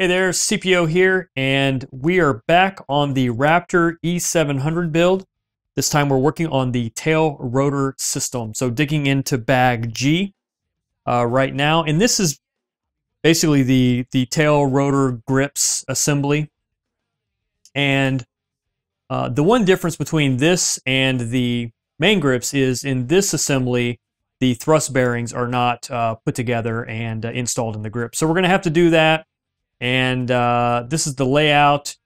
Hey there, CPO here, and we are back on the Raptor E700 build. This time we're working on the tail rotor system. So digging into bag G right now, and this is basically the tail rotor grips assembly. And the one difference between this and the main grips is in this assembly, the thrust bearings are not put together and installed in the grip. So we're going to have to do that. And this is the layout.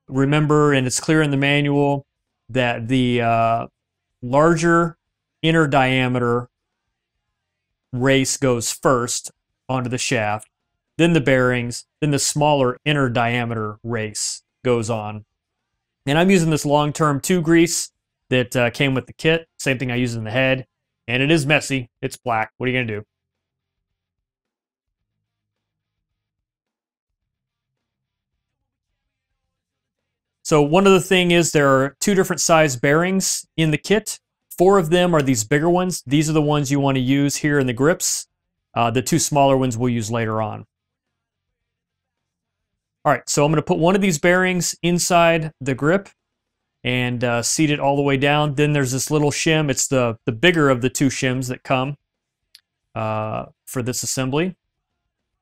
Remember, and it's clear in the manual, that the larger inner diameter race goes first onto the shaft, then the bearings, then the smaller inner diameter race goes on. And I'm using this long-term 2 grease that came with the kit. Same thing I use in the head. And it is messy. It's black. What are you going to do? So one other thing is there are 2 different size bearings in the kit. 4 of them are these bigger ones. These are the ones you want to use here in the grips. The 2 smaller ones we'll use later on. All right, so I'm going to put one of these bearings inside the grip and seat it all the way down. Then there's this little shim. It's the bigger of the 2 shims that come for this assembly.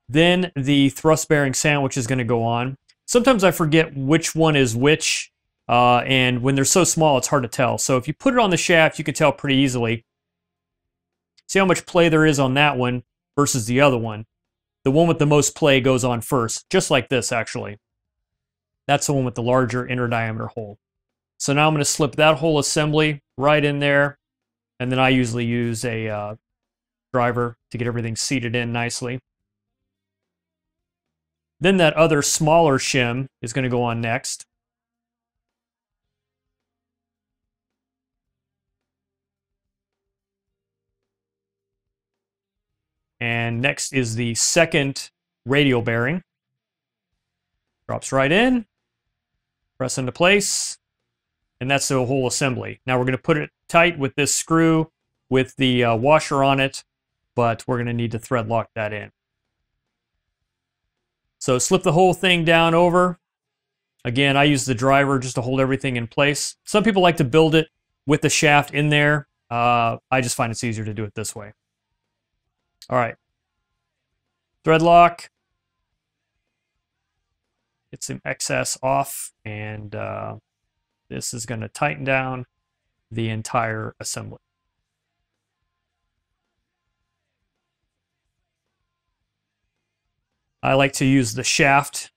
Then the thrust bearing sandwich is going to go on. Sometimes I forget which one is which, and when they're so small, it's hard to tell. So if you put it on the shaft, you can tell pretty easily. See how much play there is on that one versus the other one. The one with the most play goes on first, just like this, actually. That's the one with the larger inner diameter hole. So now I'm going to slip that whole assembly right in there, and then I usually use a driver to get everything seated in nicely. Then that other smaller shim is going to go on next. And next is the second radial bearing. Drops right in, press into place, and that's the whole assembly. Now we're going to put it tight with this screw with the washer on it, but we're going to need to thread lock that in. So slip the whole thing down over. Again, I use the driver just to hold everything in place. Some people like to build it with the shaft in there. I just find it's easier to do it this way. All right. Thread lock. Get some excess off, and this is going to tighten down the entire assembly. I like to use the shaft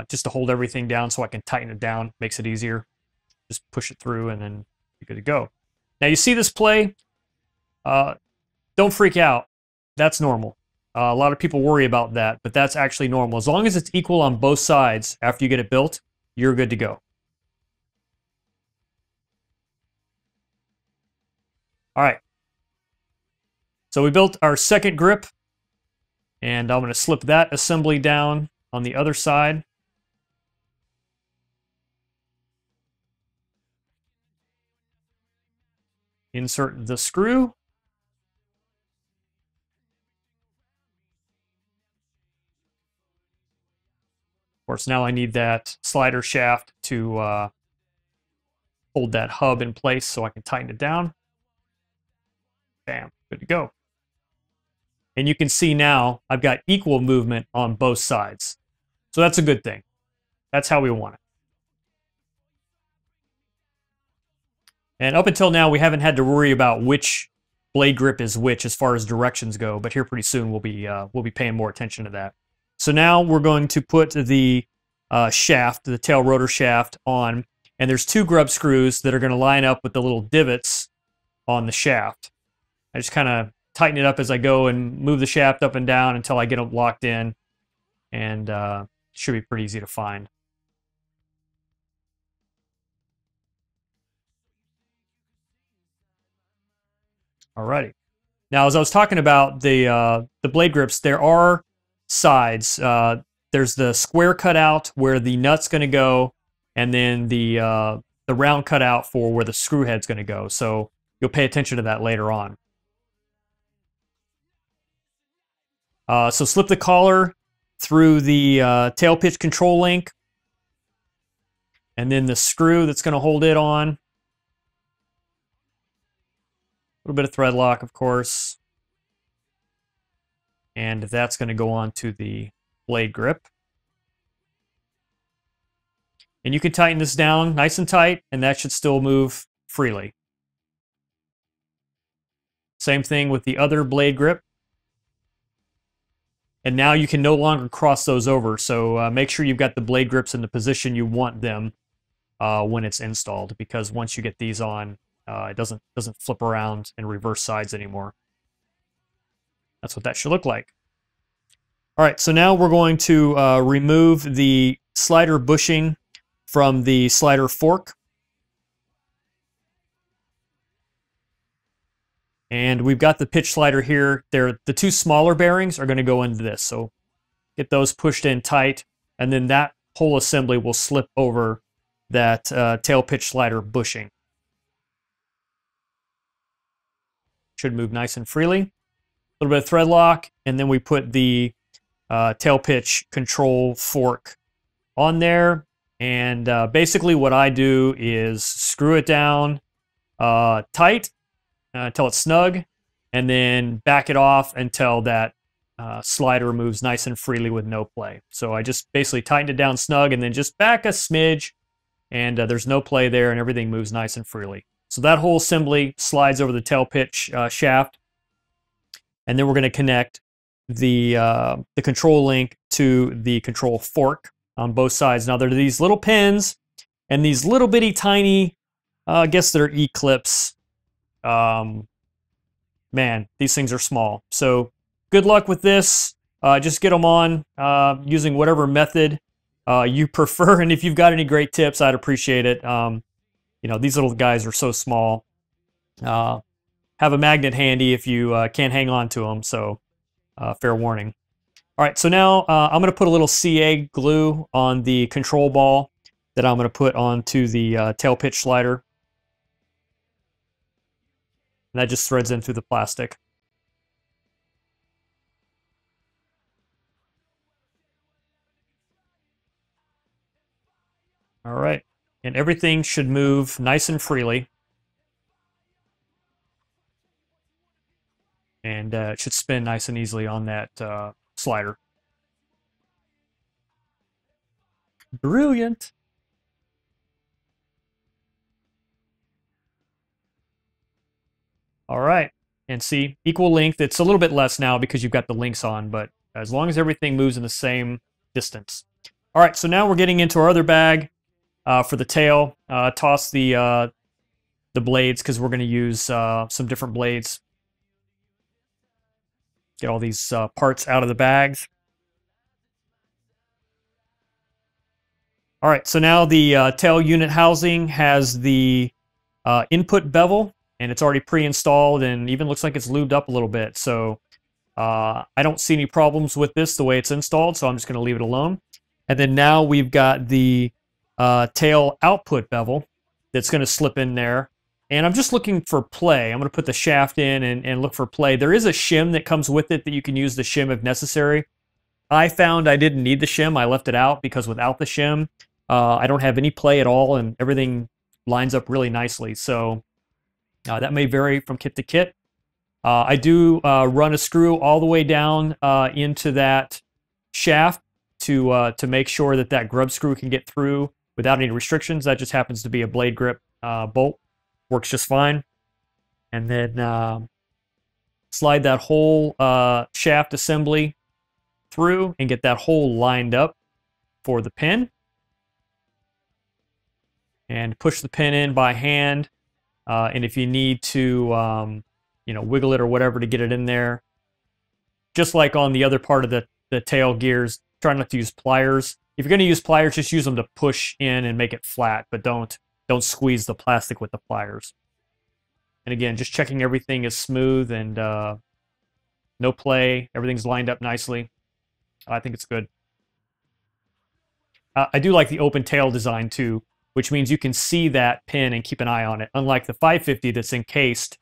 just to hold everything down so I can tighten it down. Makes it easier. Just push it through and then you're good to go. Now you see this play. Don't freak out. That's normal. A lot of people worry about that, but that's actually normal. As long as it's equal on both sides after you get it built, you're good to go. All right. So we built our second grip. And I'm going to slip that assembly down on the other side. Insert the screw. Of course, now I need that slider shaft to hold that hub in place so I can tighten it down. Bam, good to go. And you can see now I've got equal movement on both sides. So that's a good thing. That's how we want it. And up until now, we haven't had to worry about which blade grip is which as far as directions go, but here pretty soon we'll be paying more attention to that. So now we're going to put the shaft, the tail rotor shaft, on, and there's 2 grub screws that are going to line up with the little divots on the shaft. I just kind of tighten it up as I go and move the shaft up and down until I get them locked in, and should be pretty easy to find. Alrighty. Now, as I was talking about the blade grips, there are sides. There's the square cutout where the nut's going to go, and then the round cutout for where the screw head's going to go. So you'll pay attention to that later on. So slip the collar through the tail pitch control link, and then the screw that's going to hold it on. A little bit of thread lock, of course. And that's going to go on to the blade grip. And you can tighten this down nice and tight, and that should still move freely. Same thing with the other blade grip. And now you can no longer cross those over, so make sure you've got the blade grips in the position you want them when it's installed, because once you get these on, it doesn't flip around and reverse sides anymore. That's what that should look like. All right, so now we're going to remove the slider bushing from the slider fork. And we've got the pitch slider here. The two smaller bearings are going to go into this. So get those pushed in tight, and then that whole assembly will slip over that tail pitch slider bushing. Should move nice and freely. A little bit of thread lock, and then we put the tail pitch control fork on there. And basically what I do is screw it down tight until it's snug, and then back it off until that slider moves nice and freely with no play. So I just basically tightened it down snug and then just back a smidge, and there's no play there, and everything moves nice and freely. So that whole assembly slides over the tail pitch shaft, and then we're going to connect the control link to the control fork on both sides. Now there are these little pins and these little bitty tiny, I guess they're E-clips. Man, these things are small. So good luck with this. Just get them on using whatever method you prefer. And if you've got any great tips, I'd appreciate it. You know, these little guys are so small. Have a magnet handy if you can't hang on to them. So fair warning. All right, so now I'm going to put a little CA glue on the control ball that I'm going to put onto the tail pitch slider. And that just threads in through the plastic. All right, and everything should move nice and freely. And it should spin nice and easily on that slider. Brilliant. All right, and see, equal length. It's a little bit less now because you've got the links on, but as long as everything moves in the same distance. All right, so now we're getting into our other bag for the tail. Toss the blades because we're going to use some different blades. Get all these parts out of the bags. All right, so now the tail unit housing has the input bevel, and it's already pre-installed and even looks like it's lubed up a little bit. So I don't see any problems with this the way it's installed, so I'm just going to leave it alone. And then now we've got the tail output bevel that's going to slip in there. And I'm just looking for play. I'm going to put the shaft in and look for play. There is a shim that comes with it that you can use the shim if necessary. I found I didn't need the shim. I left it out because without the shim, I don't have any play at all, and everything lines up really nicely. So that may vary from kit to kit. I do run a screw all the way down into that shaft to make sure that that grub screw can get through without any restrictions. That just happens to be a blade grip bolt. Works just fine. And then slide that whole shaft assembly through and get that hole lined up for the pin. And push the pin in by hand. And if you need to, you know, wiggle it or whatever to get it in there, just like on the other part of the tail gears, try not to use pliers. If you're going to use pliers, just use them to push in and make it flat, but don't squeeze the plastic with the pliers. And again, just checking everything is smooth and no play. Everything's lined up nicely. I think it's good. I do like the open tail design too, which means you can see that pin and keep an eye on it, unlike the 550 that's encased,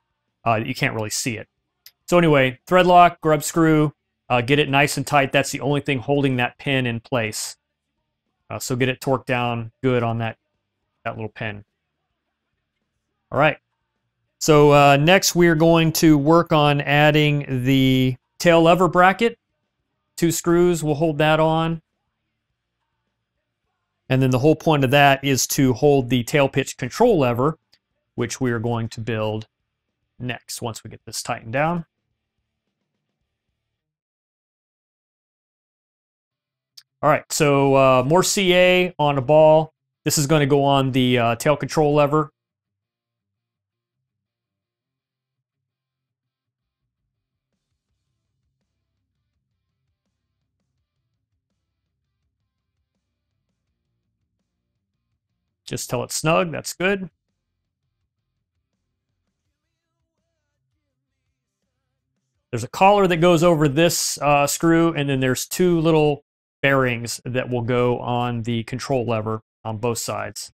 you can't really see it. So anyway, thread lock, grub screw, Get it nice and tight. That's the only thing holding that pin in place. So get it torqued down good on that little pin. All right. So next we're going to work on adding the tail lever bracket. 2 screws will hold that on. And then the whole point of that is to hold the tail pitch control lever, which we are going to build next once we get this tightened down. All right, so more CA on a ball. This is going to go on the tail control lever. Just till it's snug, that's good. There's a collar that goes over this screw, and then there's 2 little bearings that will go on the control lever on both sides.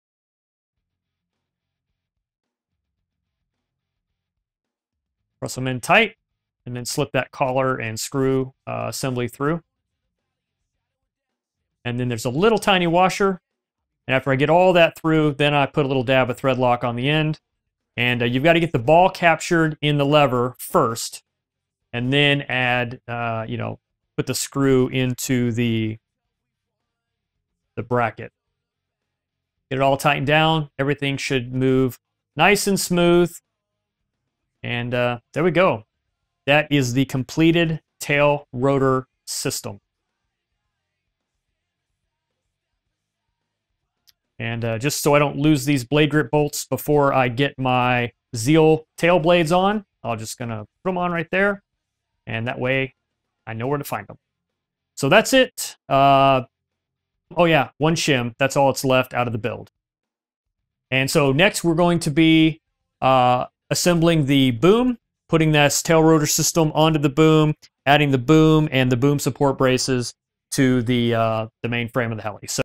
Press them in tight, and then slip that collar and screw assembly through. And then there's a little tiny washer. And after I get all that through, then I put a little dab of thread lock on the end. And you've got to get the ball captured in the lever first, and then add, put the screw into the bracket. Get it all tightened down. Everything should move nice and smooth. And there we go. That is the completed tail rotor system. And just so I don't lose these blade grip bolts before I get my Zeal tail blades on, I'm just going to put them on right there. And that way I know where to find them. So that's it. Oh yeah, 1 shim. That's all that's left out of the build. And so next we're going to be assembling the boom, putting this tail rotor system onto the boom, adding the boom and the boom support braces to the main frame of the heli. So